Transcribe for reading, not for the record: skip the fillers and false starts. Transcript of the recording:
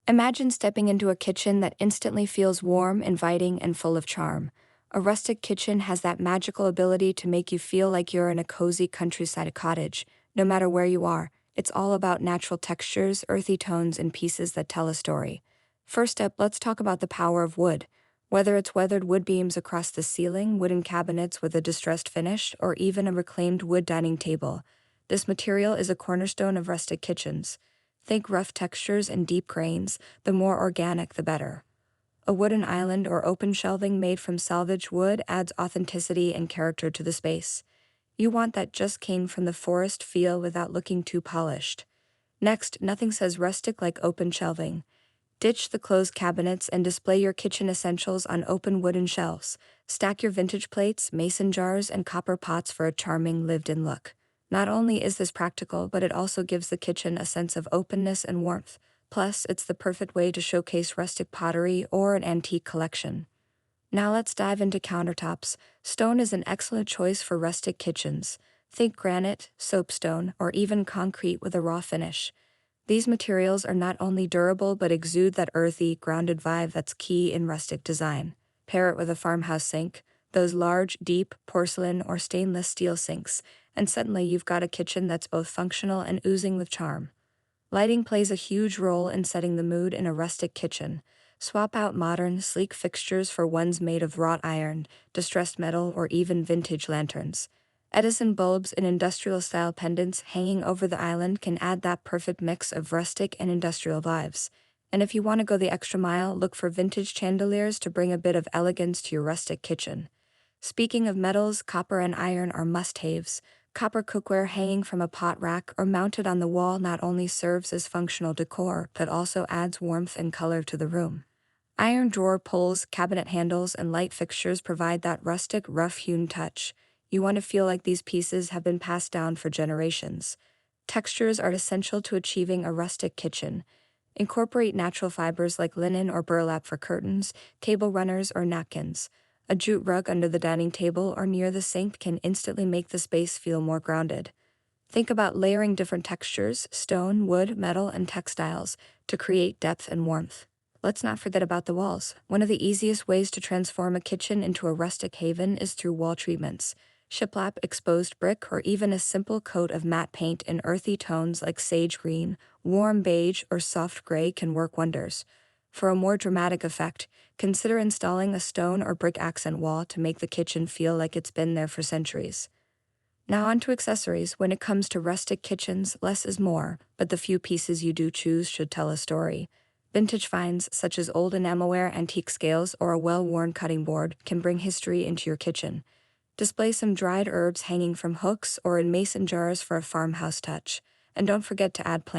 Imagine stepping into a kitchen that instantly feels warm, inviting, and full of charm. A rustic kitchen has that magical ability to make you feel like you're in a cozy countryside cottage. No matter where you are, it's all about natural textures, earthy tones, and pieces that tell a story. First up, let's talk about the power of wood. Whether it's weathered wood beams across the ceiling, wooden cabinets with a distressed finish, or even a reclaimed wood dining table, this material is a cornerstone of rustic kitchens. Think rough textures and deep grains, the more organic the better. A wooden island or open shelving made from salvaged wood adds authenticity and character to the space. You want that just came from the forest feel without looking too polished. Next, nothing says rustic like open shelving. Ditch the closed cabinets and display your kitchen essentials on open wooden shelves. Stack your vintage plates, mason jars, and copper pots for a charming lived-in look. Not only is this practical, but it also gives the kitchen a sense of openness and warmth. Plus, it's the perfect way to showcase rustic pottery or an antique collection. Now let's dive into countertops. Stone is an excellent choice for rustic kitchens. Think granite, soapstone, or even concrete with a raw finish. These materials are not only durable but exude that earthy, grounded vibe that's key in rustic design. Pair it with a farmhouse sink, those large, deep porcelain or stainless steel sinks, and suddenly you've got a kitchen that's both functional and oozing with charm. Lighting plays a huge role in setting the mood in a rustic kitchen. Swap out modern, sleek fixtures for ones made of wrought iron, distressed metal, or even vintage lanterns. Edison bulbs and industrial-style pendants hanging over the island can add that perfect mix of rustic and industrial vibes. And if you want to go the extra mile, look for vintage chandeliers to bring a bit of elegance to your rustic kitchen. Speaking of metals, copper and iron are must-haves. Copper cookware hanging from a pot rack or mounted on the wall not only serves as functional decor, but also adds warmth and color to the room. Iron drawer pulls, cabinet handles, and light fixtures provide that rustic, rough-hewn touch. You want to feel like these pieces have been passed down for generations. Textures are essential to achieving a rustic kitchen. Incorporate natural fibers like linen or burlap for curtains, table runners, or napkins. A jute rug under the dining table or near the sink can instantly make the space feel more grounded. Think about layering different textures, stone, wood, metal, and textiles, to create depth and warmth. Let's not forget about the walls. One of the easiest ways to transform a kitchen into a rustic haven is through wall treatments. Shiplap, exposed brick, or even a simple coat of matte paint in earthy tones like sage green, warm beige, or soft gray can work wonders. For a more dramatic effect, consider installing a stone or brick accent wall to make the kitchen feel like it's been there for centuries. Now on to accessories. When it comes to rustic kitchens, less is more, but the few pieces you do choose should tell a story. Vintage finds such as old enamelware, antique scales, or a well-worn cutting board can bring history into your kitchen. Display some dried herbs hanging from hooks or in mason jars for a farmhouse touch. And don't forget to add plants.